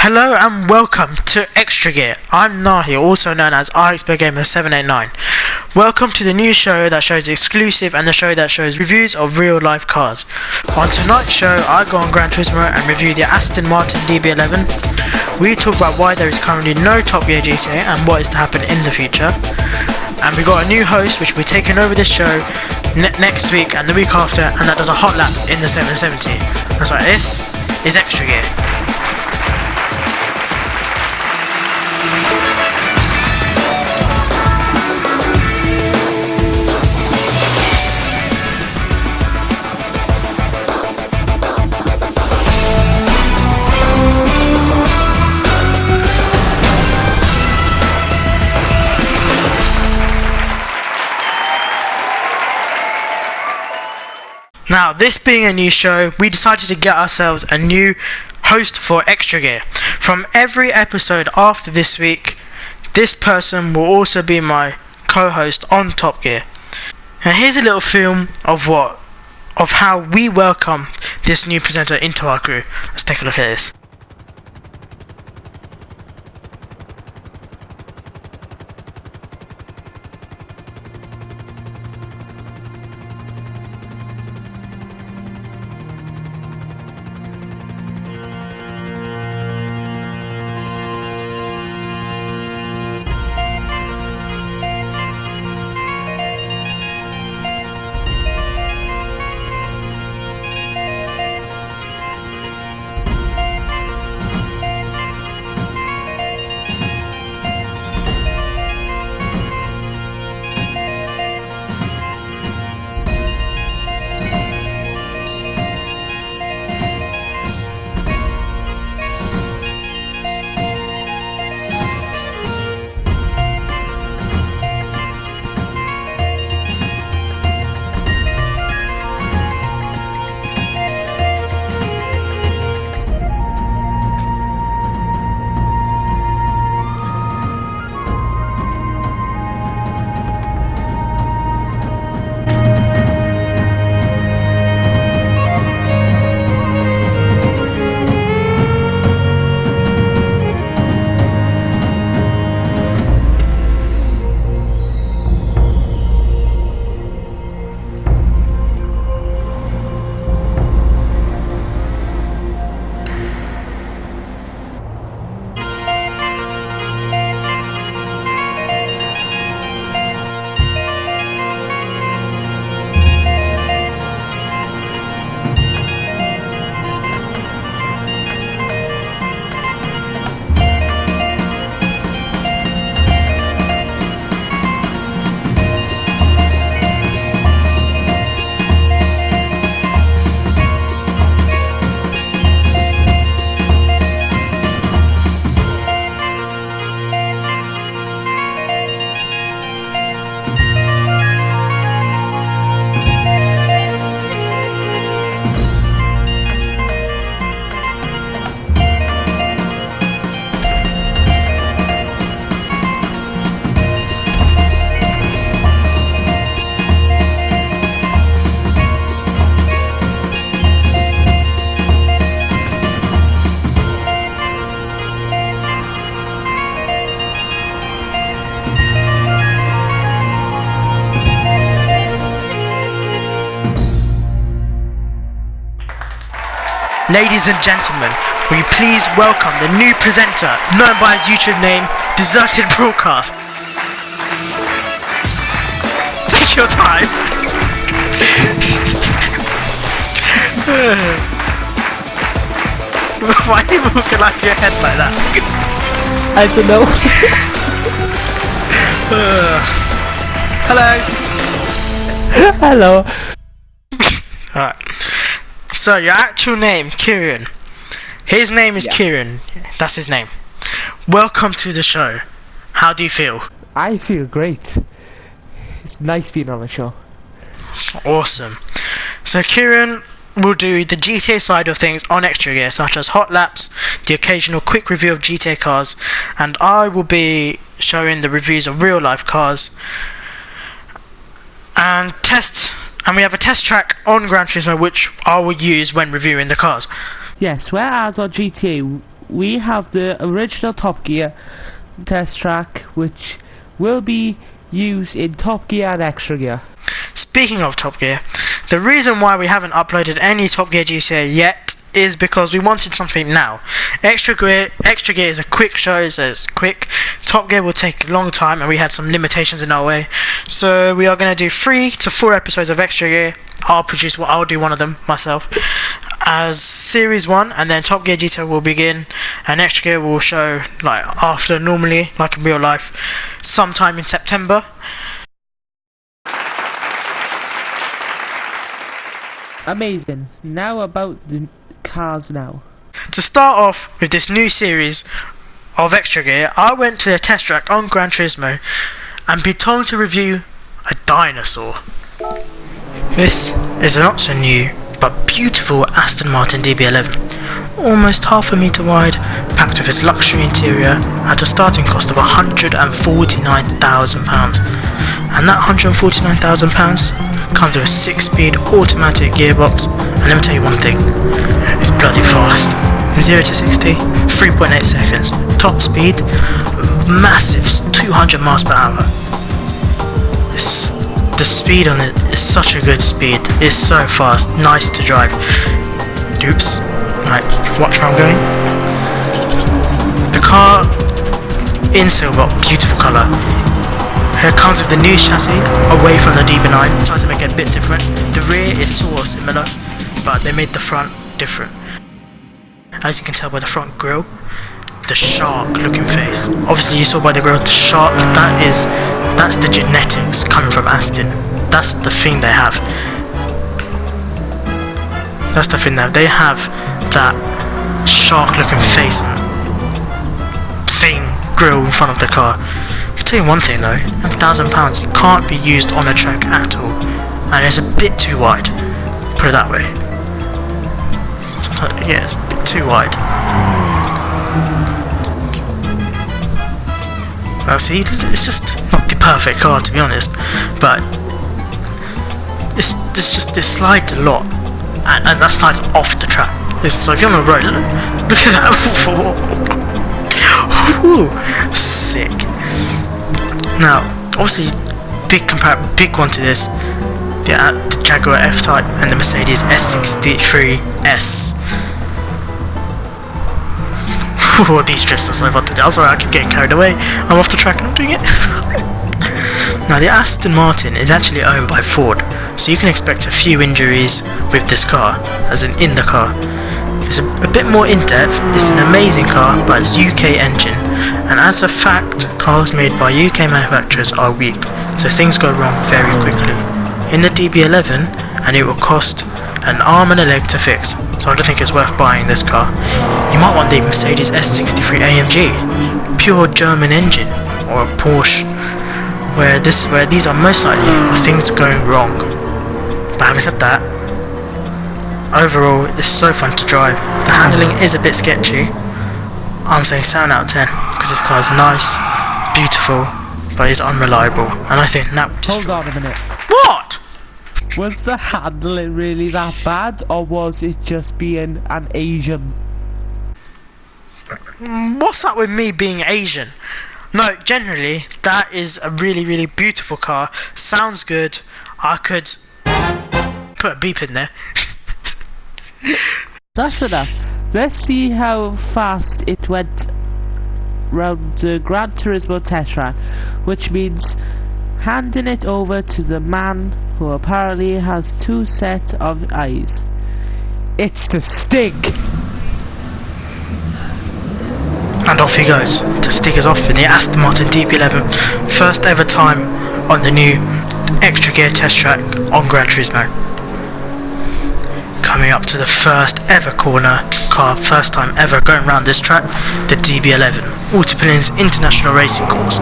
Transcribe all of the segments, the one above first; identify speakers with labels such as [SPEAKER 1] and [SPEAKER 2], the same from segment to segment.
[SPEAKER 1] Hello and welcome to Extra Gear. I'm Nahi, also known as EXTRAGEAR 789. Welcome to the new show that shows exclusive and the show that shows reviews of real life cars. On tonight's show, I go on Gran Turismo and review the Aston Martin DB11. We talk about why there is currently no Top Gear GTA and what is to happen in the future. And we got a new host which will be taking over this show next week and the week after, and that does a hot lap in the 770. That's right, this is Extra Gear. Now, this being a new show, we decided to get ourselves a new host for Extra Gear. From every episode after this week, this person will also be my co-host on Top Gear. And here's a little film of how we welcome this new presenter into our crew. Let's take a look at this. Ladies and gentlemen, will you please welcome the new presenter, known by his YouTube name, Deserted Broadcast. Take your time. Why are you walking like your head like that?
[SPEAKER 2] I don't know.
[SPEAKER 1] Hello.
[SPEAKER 2] Hello.
[SPEAKER 1] Alright. So, your actual name, Kieran. His name is Kieran. That's his name. Welcome to the show. How do you feel?
[SPEAKER 2] I feel great. It's nice being on the show.
[SPEAKER 1] Awesome. So, Kieran will do the GTA side of things on Extra Gear, such as hot laps, the occasional quick review of GTA cars, and I will be showing the reviews of real life cars and we have a test track on Gran Turismo which I will use when reviewing the cars.
[SPEAKER 2] Yes, whereas on GTA we have the original Top Gear test track, which will be used in Top Gear and Extra Gear.
[SPEAKER 1] Speaking of Top Gear, the reason why we haven't uploaded any Top Gear GCA yet is because we wanted something now. Extra Gear is a quick show, so it's quick. Top Gear will take a long time, and we had some limitations in our way. So we are going to do 3 to 4 episodes of Extra Gear. I'll do one of them myself as series 1, and then Top Gear GCA will begin, and Extra Gear will show like after, normally like in real life, sometime in September.
[SPEAKER 2] Amazing. Now about the cars now.
[SPEAKER 1] To start off with this new series of Extra Gear, I went to the test track on Gran Turismo and been told to review a dinosaur. This is a not so new but beautiful Aston Martin DB11, almost half a metre wide, packed with its luxury interior at a starting cost of £149,000. And that £149,000 comes with a 6-speed automatic gearbox, and let me tell you one thing, it's bloody fast. 0 to 60, 3.8 seconds, top speed, massive 200 miles per hour. The speed on it is such a good speed, it's so fast, nice to drive. Oops, right, watch where I'm going. The car in silver, beautiful colour. It comes with the new chassis, away from the DB9, trying to make it a bit different. The rear is sort of similar, but they made the front different. As you can tell by the front grille, the shark looking face. Obviously you saw by the grille, the shark, that's the genetics coming from Aston. That's the thing they have. That's the thing they have, that shark looking face and thing, grille in front of the car. I'll tell you one thing though, £1,000 can't be used on a track at all, and it's a bit too wide, put it that way. Sometimes, yeah, it's a bit too wide. Well, see, it's just not the perfect car to be honest, but it slides a lot, and that slides off the track. So if you're on the road, look at that. Ooh, sick. Now, obviously, big one to this, the Jaguar F-Type and the Mercedes S63S. Oh, these strips are so fun to do. I'm sorry, I keep getting carried away. I'm off the track and I'm doing it. Now, the Aston Martin is actually owned by Ford, so you can expect a few injuries with this car, as in the car. It's a bit more in-depth. It's an amazing car, but it's UK engine, and as a fact, cars made by UK manufacturers are weak, so things go wrong very quickly. In the DB11, and it will cost an arm and a leg to fix, so I don't think it's worth buying this car. You might want the Mercedes S63 AMG, pure German engine, or a Porsche, where these are most likely things going wrong. But having said that, overall it's so fun to drive. The handling is a bit sketchy. I'm saying 7 out of 10 because this car is nice, beautiful, but it's unreliable, and I think that would just...
[SPEAKER 2] Hold on a minute.
[SPEAKER 1] What?
[SPEAKER 2] Was the handling really that bad, or was it just being an Asian?
[SPEAKER 1] What's that with me being Asian? No, generally, that is a really, really beautiful car. Sounds good. I could put a beep in there.
[SPEAKER 2] That's enough. Let's see how fast it went round the Gran Turismo test track, which means handing it over to the man who apparently has 2 sets of eyes. It's the Stig!
[SPEAKER 1] And off he goes to stick us off in the Aston Martin DB11, first ever time on the new Extra Gear test track on Gran Turismo. Coming up to the first ever corner car, first time ever going around this track, the DB11, Autopilion's International Racing Course.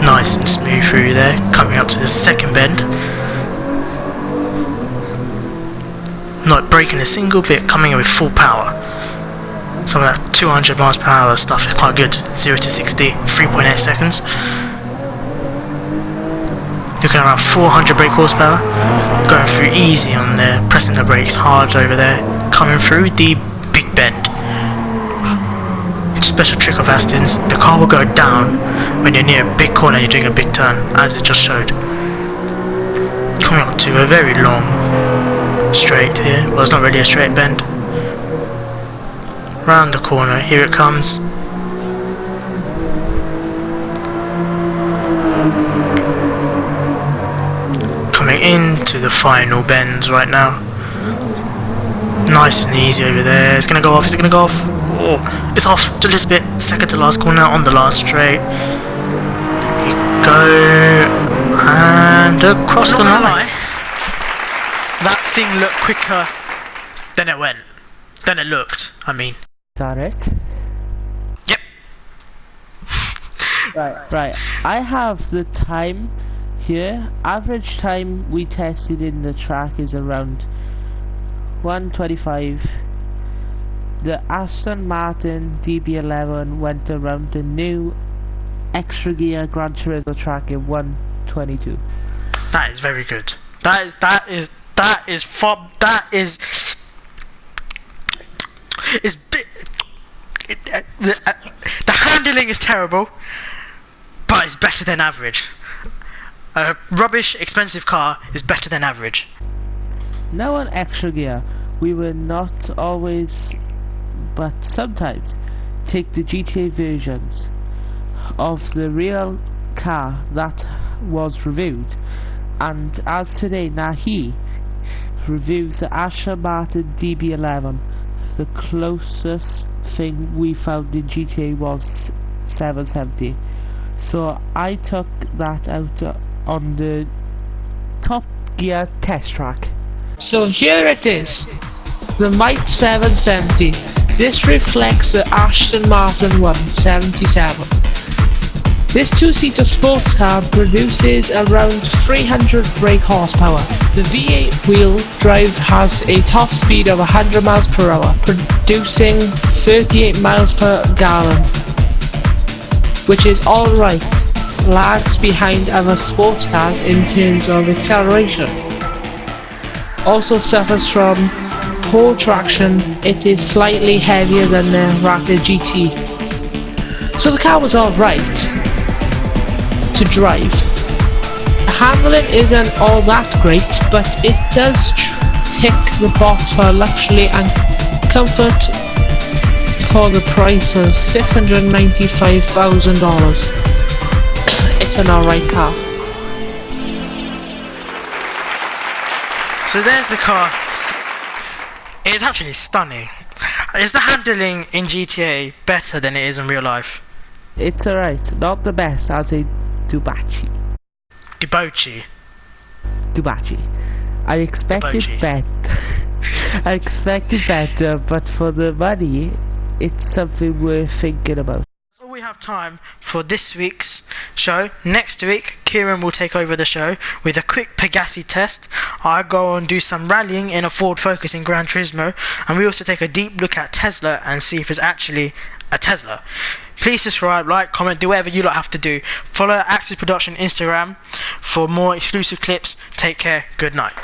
[SPEAKER 1] Nice and smooth through there, coming up to the second bend. Not braking a single bit, coming in with full power. Some of that 200 miles per hour stuff is quite good. 0 to 60, 3.8 seconds. Looking around 400 brake horsepower. Going through easy on there, pressing the brakes hard over there. Coming through the big bend. special trick of Aston's, the car will go down when you're near a big corner and you're doing a big turn, as it just showed. Coming up to a very long straight here. Well, it's not really a straight bend. Round the corner, here it comes. Coming into the final bends right now. Nice and easy over there. It's gonna go off. Is it gonna go off? Oh, it's off. Just a bit. Second to last corner on the last straight. Here you go. And across the line. That thing looked quicker than it went. Than it looked, I mean.
[SPEAKER 2] Is that it?
[SPEAKER 1] Yep.
[SPEAKER 2] Right. I have the time here. Average time we tested in the track is around 1:25. The Aston Martin DB11 went around the new EXTRAGEAR Gran Turismo track in 1:22.
[SPEAKER 1] That is very good. The handling is terrible, but it's better than average. A rubbish, expensive car is better than average.
[SPEAKER 2] Now on EXTRAGEAR, we will not always, but sometimes, take the GTA versions of the real car that was reviewed, and as today Nahi reviews the Aston Martin DB11, the closest thing we found in GTA was 770. So I took that out on the Top Gear test track. So here it is, the Might 770. This reflects the Aston Martin 177. This two-seater sports car produces around 300 brake horsepower. The V8 wheel drive has a top speed of 100 miles per hour, producing 38 miles per gallon, which is alright. Lags behind other sports cars in terms of acceleration. Also suffers from poor traction. It is slightly heavier than the Rapid GT. So the car was alright to drive. The handling isn't all that great, but it does tick the box for luxury and comfort for the price of $695,000. It's an alright car.
[SPEAKER 1] So there's the car. It's actually stunning. Is the handling in GTA better than it is in real life?
[SPEAKER 2] It's alright, not the best as a Dubachi. I expected better, but for the money, it's something worth thinking about.
[SPEAKER 1] That's all we have time for this week's show. Next week, Kieran will take over the show with a quick Pegassi test. I go and do some rallying in a Ford Focus in Gran Turismo, and we also take a deep look at Tesla and see if it's actually a Tesla. Please subscribe, like, comment, do whatever you lot have to do. Follow Axis Production Instagram for more exclusive clips. Take care. Good night.